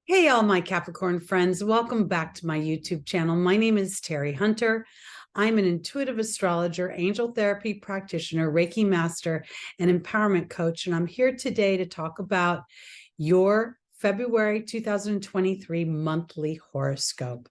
Hey, all my Capricorn friends. Welcome back to my YouTube channel. My name is Teri Hunter. I'm an intuitive astrologer, angel therapy practitioner, Reiki master, and empowerment coach. And I'm here today to talk about your February 2023 monthly horoscope.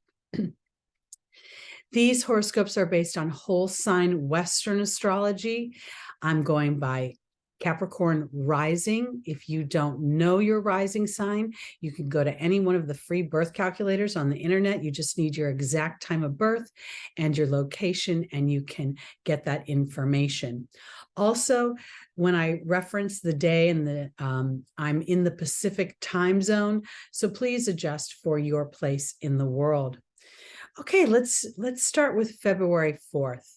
These horoscopes are based on whole sign Western astrology. I'm going by Capricorn rising. If you don't know your rising sign, you can go to any one of the free birth calculators on the internet. You just need your exact time of birth and your location, and you can get that information. Also, when I reference the day and I'm in the Pacific time zone, so please adjust for your place in the world. Okay, let's start with February 4th.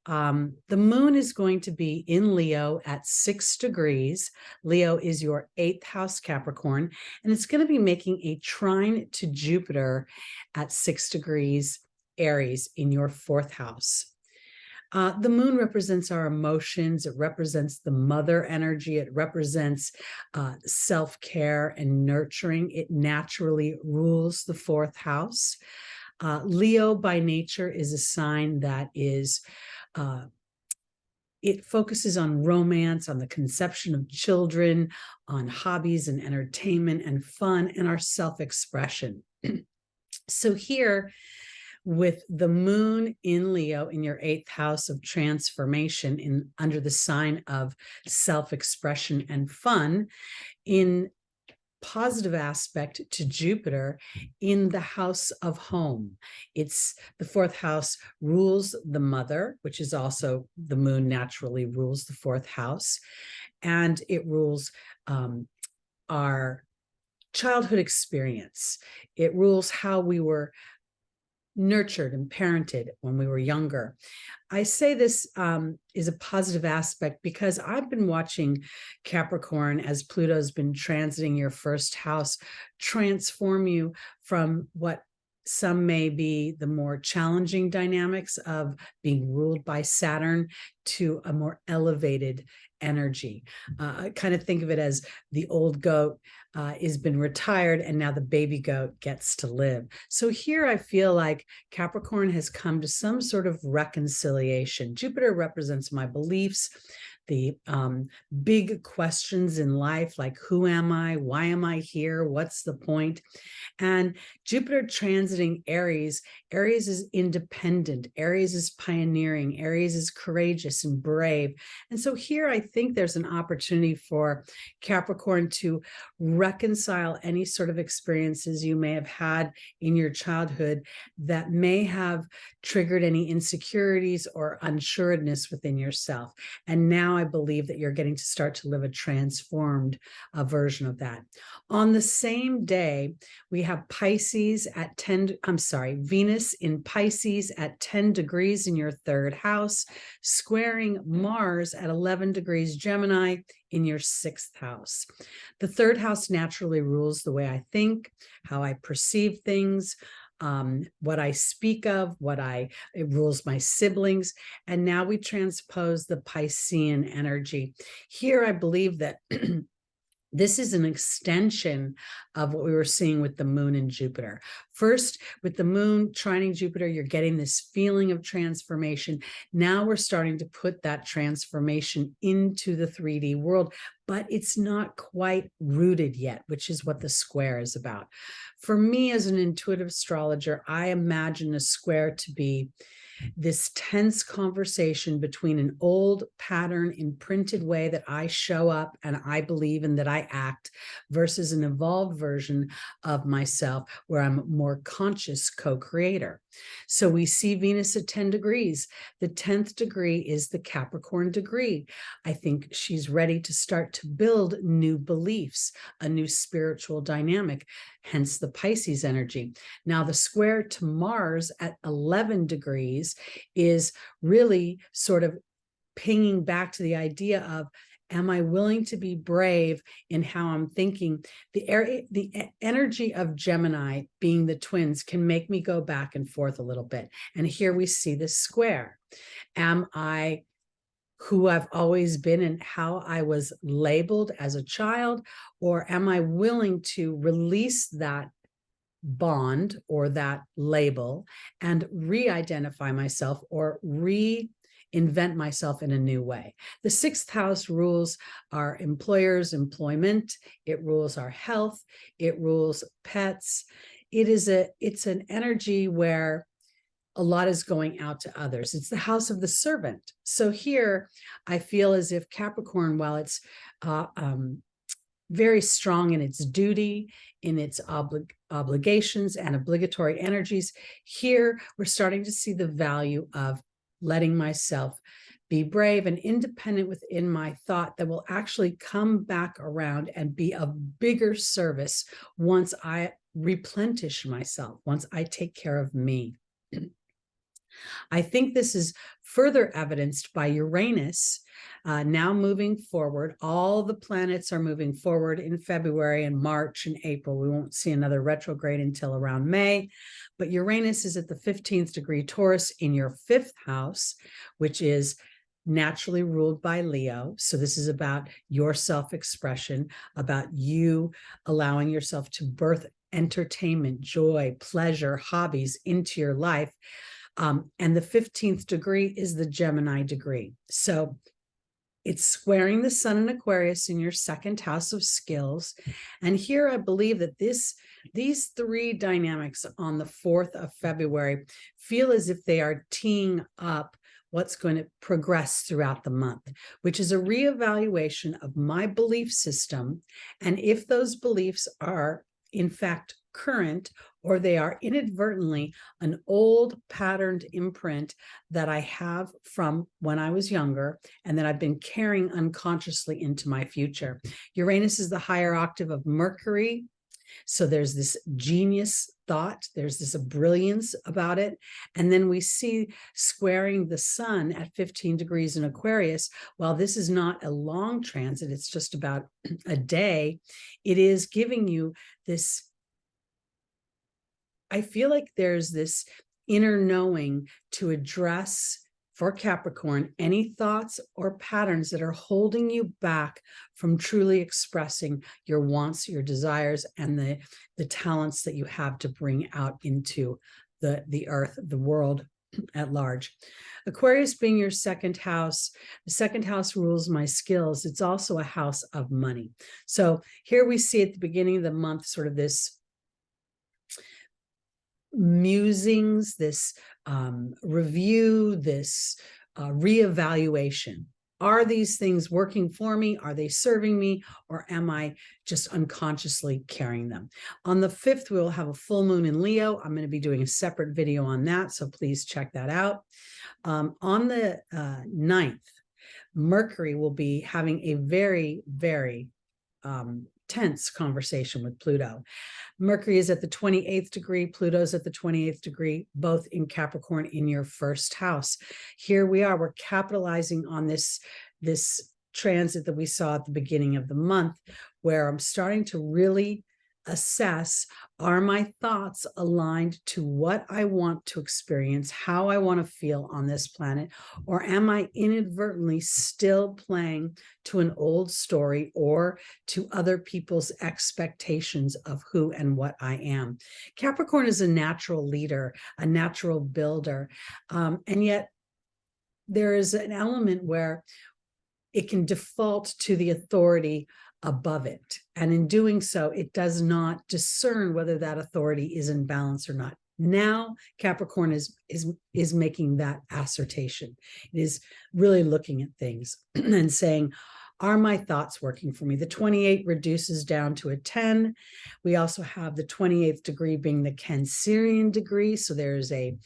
The moon is going to be in Leo at 6 degrees. Leo is your 8th house Capricorn, and it's going to be making a trine to Jupiter at 6 degrees Aries in your 4th house. The moon represents our emotions. It represents the mother energy. It represents self-care and nurturing. It naturally rules the 4th house. Leo by nature is a sign that is, it focuses on romance, on the conception of children, on hobbies and entertainment and fun, and our self-expression. So here, with the moon in Leo in your 8th house of transformation under the sign of self-expression and fun, in positive aspect to Jupiter in the house of home. It's the 4th house rules the mother, which is also the moon naturally rules the 4th house. And it rules our childhood experience. It rules how we were nurtured and parented when we were younger. I say this is a positive aspect because I've been watching Capricorn as Pluto's been transiting your 1st house transform you from what some may be the more challenging dynamics of being ruled by Saturn to a more elevated energy. I kind of think of it as the old goat has been retired and now the baby goat gets to live. So here I feel like Capricorn has come to some sort of reconciliation. Jupiter represents my beliefs, the big questions in life, like who am I? Why am I here? What's the point? And Jupiter transiting Aries, Aries is independent, Aries is pioneering, Aries is courageous and brave. And so here I think there's an opportunity for Capricorn to reconcile any sort of experiences you may have had in your childhood that may have triggered any insecurities or unsureness within yourself. And now I believe that you're getting to start to live a transformed version of that. On the same day, we have Pisces at 10, Venus in Pisces at 10 degrees in your 3rd house, squaring Mars at 11 degrees Gemini in your 6th house. The 3rd house naturally rules the way I think, how I perceive things, what I speak of, it rules my siblings. And now we transpose the Piscean energy. Here, I believe that this is an extension of what we were seeing with the moon and Jupiter. First, with the moon trining Jupiter, you're getting this feeling of transformation. Now we're starting to put that transformation into the 3D world, but it's not quite rooted yet, which is what the square is about. For me, as an intuitive astrologer, I imagine a square to be this tense conversation between an old pattern imprinted way that I show up and I believe and that I act versus an evolved version of myself where I'm a more conscious co-creator. So we see Venus at 10 degrees. The 10th degree is the Capricorn degree. I think she's ready to start to build new beliefs, a new spiritual dynamic, hence the Pisces energy. Now the square to Mars at 11 degrees is really sort of pinging back to the idea of, am I willing to be brave in how I'm thinking? The energy of Gemini, being the twins, can make me go back and forth a little bit. And here we see this square. Am I who I've always been and how I was labeled as a child? Or am I willing to release that bond or that label and re-identify myself or reinvent myself in a new way? The sixth house rules our employers, employment. It rules our health. It rules pets. It's an energy where a lot is going out to others. It's the house of the servant. So here I feel as if Capricorn, while it's very strong in its duty, in its obligations and obligatory energies, here we're starting to see the value of letting myself be brave and independent within my thought that will actually come back around and be of bigger service once I replenish myself, once I take care of me. I think this is further evidenced by Uranus now moving forward. All the planets are moving forward in February and March and April. We won't see another retrograde until around May, but Uranus is at the 15th degree Taurus in your 5th house, which is naturally ruled by Leo. So this is about your self-expression, about you allowing yourself to birth entertainment, joy, pleasure, hobbies into your life. And the 15th degree is the Gemini degree. So it's squaring the sun in Aquarius in your 2nd house of skills. And here I believe that these three dynamics on the 4th of February feel as if they are teeing up what's going to progress throughout the month, which is a reevaluation of my belief system. And if those beliefs are in fact current, or they are inadvertently an old patterned imprint that I have from when I was younger and that I've been carrying unconsciously into my future. Uranus is the higher octave of Mercury. So there's this genius thought, there's this brilliance about it. And then we see squaring the sun at 15 degrees in Aquarius. While this is not a long transit, it's just about a day, it is giving you this, I feel like there's this inner knowing to address for Capricorn any thoughts or patterns that are holding you back from truly expressing your wants, your desires, and the talents that you have to bring out into the earth, the world at large. Aquarius being your 2nd house, the 2nd house rules my skills. It's also a house of money. So here we see at the beginning of the month sort of this musings, this review, this reevaluation. Are these things working for me? Are they serving me? Or am I just unconsciously carrying them? On the 5th, we'll have a full moon in Leo. I'm going to be doing a separate video on that, so please check that out. On the 9th, Mercury will be having a very, very tense conversation with Pluto. Mercury is at the 28th degree, Pluto's at the 28th degree, both in Capricorn in your 1st house. Here we are, we're capitalizing on this transit that we saw at the beginning of the month, where I'm starting to really assess, are my thoughts aligned to what I want to experience, how I want to feel on this planet, or am I inadvertently still playing to an old story or to other people's expectations of who and what I am? Capricorn is a natural leader, a natural builder, and yet there is an element where it can default to the authority above it. And in doing so, it does not discern whether that authority is in balance or not. Now, Capricorn is making that assertion. It is really looking at things and saying, are my thoughts working for me? The 28 reduces down to a 10. We also have the 28th degree being the Cancerian degree. So there's a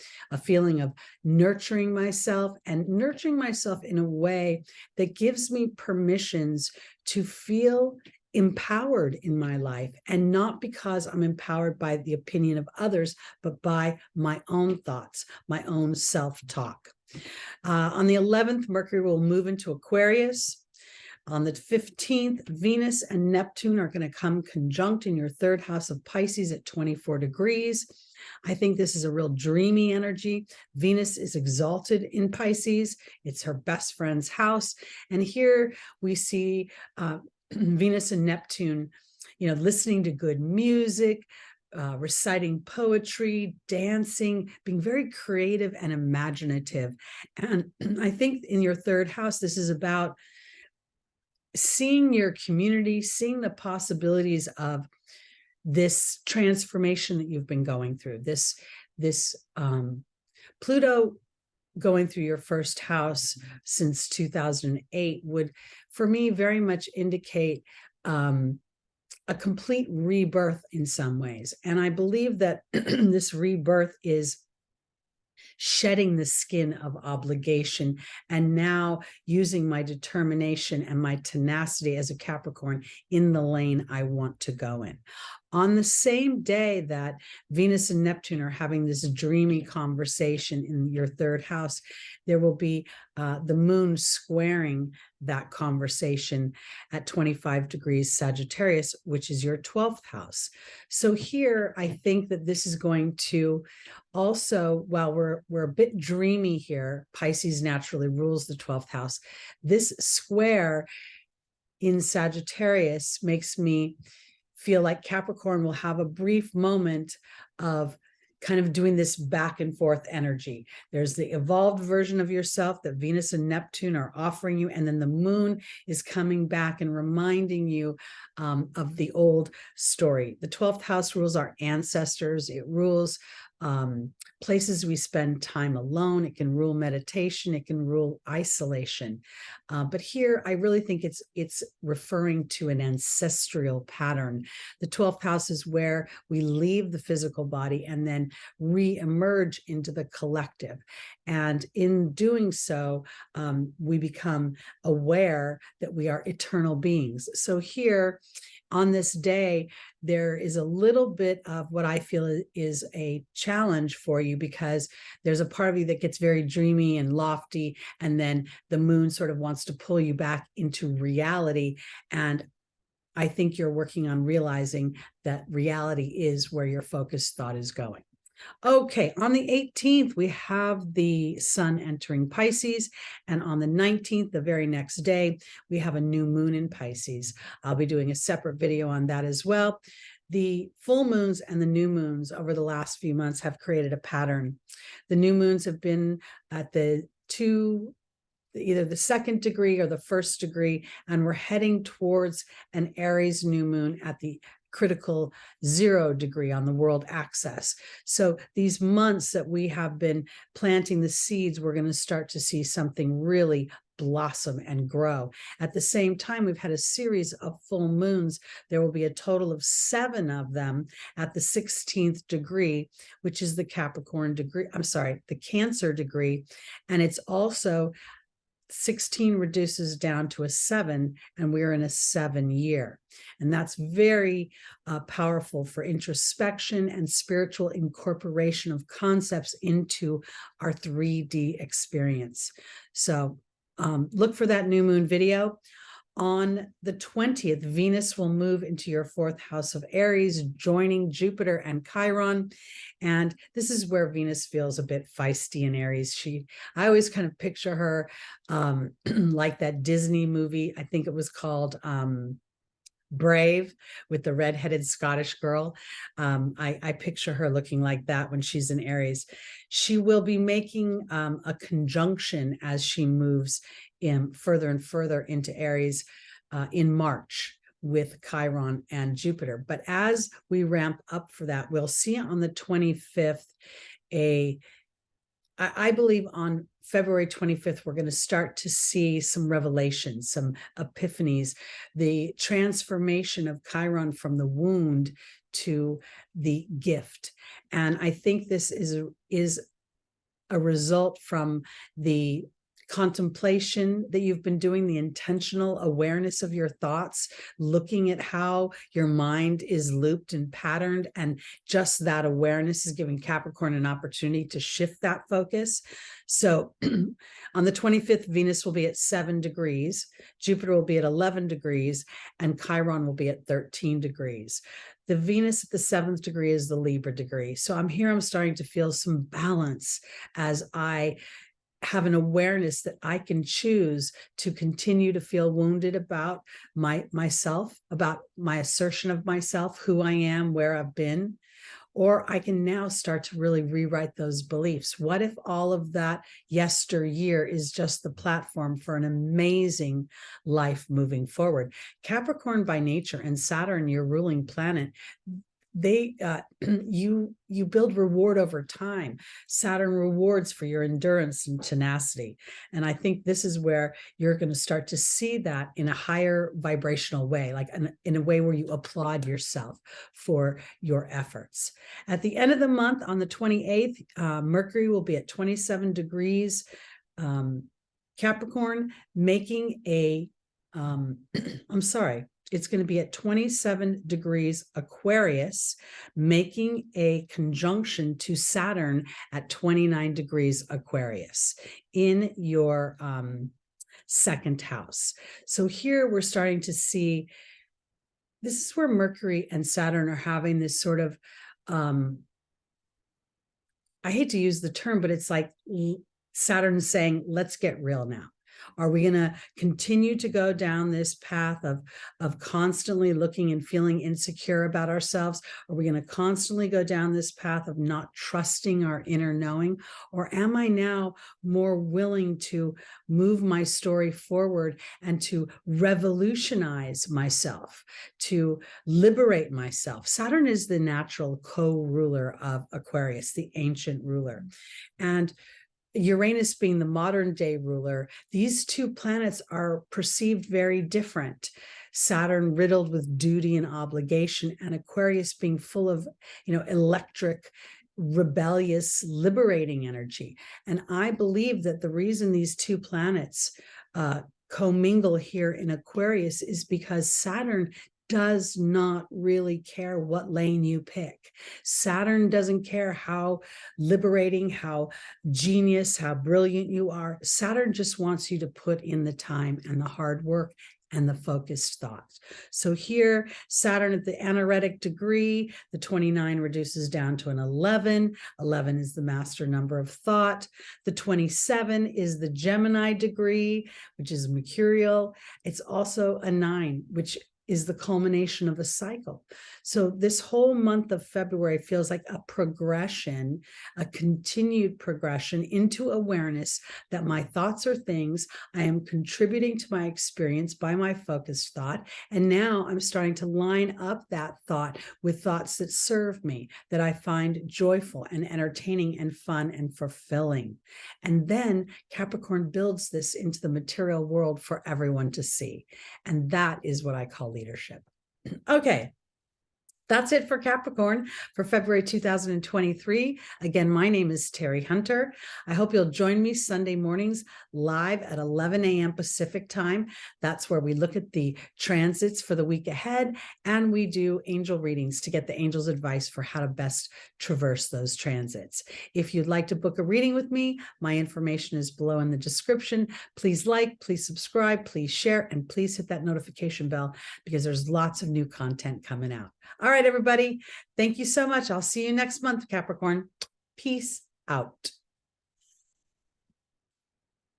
feeling of nurturing myself and nurturing myself in a way that gives me permissions to feel empowered in my life, and not because I'm empowered by the opinion of others, but by my own thoughts, my own self-talk. On the 11th, Mercury will move into Aquarius. On the 15th, Venus and Neptune are going to come conjunct in your third house of Pisces at 24 degrees. I think this is a real dreamy energy. Venus is exalted in Pisces. It's her best friend's house. And here we see Venus and Neptune, listening to good music, reciting poetry, dancing, being very creative and imaginative. And I think in your third house, this is about seeing your community, seeing the possibilities of this transformation that you've been going through. This Pluto going through your first house since 2008 would, for me, very much indicate a complete rebirth in some ways. And I believe that this rebirth is shedding the skin of obligation and now using my determination and my tenacity as a Capricorn in the lane I want to go in. On the same day that Venus and Neptune are having this dreamy conversation in your third house, there will be the moon squaring that conversation at 25 degrees Sagittarius, which is your 12th house. So here, I think that this is going to also, while we're a bit dreamy here, Pisces naturally rules the 12th house. This square in Sagittarius makes me feel like Capricorn will have a brief moment of kind of doing this back and forth energy. There's the evolved version of yourself that Venus and Neptune are offering you, and then the moon is coming back and reminding you of the old story. The 12th house rules our ancestors. It rules places we spend time alone. It can rule meditation. It can rule isolation. But here, I really think it's referring to an ancestral pattern. The 12th house is where we leave the physical body and then re-emerge into the collective. And in doing so, we become aware that we are eternal beings. So here, on this day, there is a little bit of what I feel is a challenge for you, because there's a part of you that gets very dreamy and lofty, and then the moon sort of wants to pull you back into reality. And I think you're working on realizing that reality is where your focused thought is going. Okay, on the 18th, we have the sun entering Pisces, and on the 19th, the very next day, we have a new moon in Pisces. I'll be doing a separate video on that as well. The full moons and the new moons over the last few months have created a pattern. The new moons have been at either the second degree or the first degree, and we're heading towards an Aries new moon at the critical 0 degree on the world axis. So these months that we have been planting the seeds, we're going to start to see something really blossom and grow. At the same time, we've had a series of full moons. There will be a total of 7 of them at the 16th degree, which is the Capricorn degree. I'm sorry, the Cancer degree. And it's also 16 reduces down to a 7, and we're in a 7 year. And that's very powerful for introspection and spiritual incorporation of concepts into our 3D experience. So look for that new moon video. On the 20th, Venus will move into your 4th house of Aries, joining Jupiter and Chiron. And this is where Venus feels a bit feisty in Aries. I always kind of picture her like that Disney movie. I think it was called Brave, with the redheaded Scottish girl. I picture her looking like that when she's in Aries. She will be making a conjunction as she moves in further and further into Aries in March with Chiron and Jupiter. But as we ramp up for that, we'll see on the 25th I believe on February 25th, we're going to start to see some revelations, some epiphanies, the transformation of Chiron from the wound to the gift. And I think this is a result from the contemplation that you've been doing, the intentional awareness of your thoughts, looking at how your mind is looped and patterned, and just that awareness is giving Capricorn an opportunity to shift that focus. So on the 25th, Venus will be at 7 degrees, Jupiter will be at 11 degrees, and Chiron will be at 13 degrees. The Venus at the 7th degree is the Libra degree. So I'm starting to feel some balance as I have an awareness that I can choose to continue to feel wounded about myself, about my assertion of myself, who I am, where I've been, or I can now start to really rewrite those beliefs. What if all of that yesteryear is just the platform for an amazing life moving forward? Capricorn by nature and Saturn, your ruling planet, you build reward over time. Saturn rewards for your endurance and tenacity. And I think this is where you're going to start to see that in a higher vibrational way, like in a way where you applaud yourself for your efforts. At the end of the month, on the 28th, Mercury will be at 27 degrees Capricorn, making a, it's going to be at 27 degrees Aquarius, making a conjunction to Saturn at 29 degrees Aquarius in your second house. So here we're starting to see, this is where Mercury and Saturn are having this sort of, I hate to use the term, but it's like Saturn saying, let's get real now. Are we going to continue to go down this path of constantly looking and feeling insecure about ourselves? Are we going to constantly go down this path of not trusting our inner knowing? Or am I now more willing to move my story forward and to revolutionize myself, to liberate myself? Saturn is the natural co-ruler of Aquarius, the ancient ruler. And Uranus being the modern day ruler, these two planets are perceived very different. Saturn riddled with duty and obligation, and Aquarius being full of, electric, rebellious, liberating energy. And I believe that the reason these two planets commingle here in Aquarius is because Saturn does not really care what lane you pick. Saturn doesn't care how liberating, how genius, how brilliant you are. Saturn just wants you to put in the time and the hard work and the focused thoughts. So here, Saturn at the anaretic degree, the 29 reduces down to an 11. 11 is the master number of thought. The 27 is the Gemini degree, which is mercurial. It's also a 9, which is the culmination of a cycle. So this whole month of February feels like a progression, a continued progression into awareness that my thoughts are things. I am contributing to my experience by my focused thought. And now I'm starting to line up that thought with thoughts that serve me, that I find joyful and entertaining and fun and fulfilling. And then Capricorn builds this into the material world for everyone to see. And that is what I call leadership. Okay. That's it for Capricorn for February 2023. Again, my name is Teri Hunter. I hope you'll join me Sunday mornings live at 11 a.m. Pacific time. That's where we look at the transits for the week ahead, and we do angel readings to get the angels' advice for how to best traverse those transits. If you'd like to book a reading with me, my information is below in the description. Please like, please subscribe, please share, and please hit that notification bell because there's lots of new content coming out. All right, everybody. Thank you so much. I'll see you next month, Capricorn. Peace out.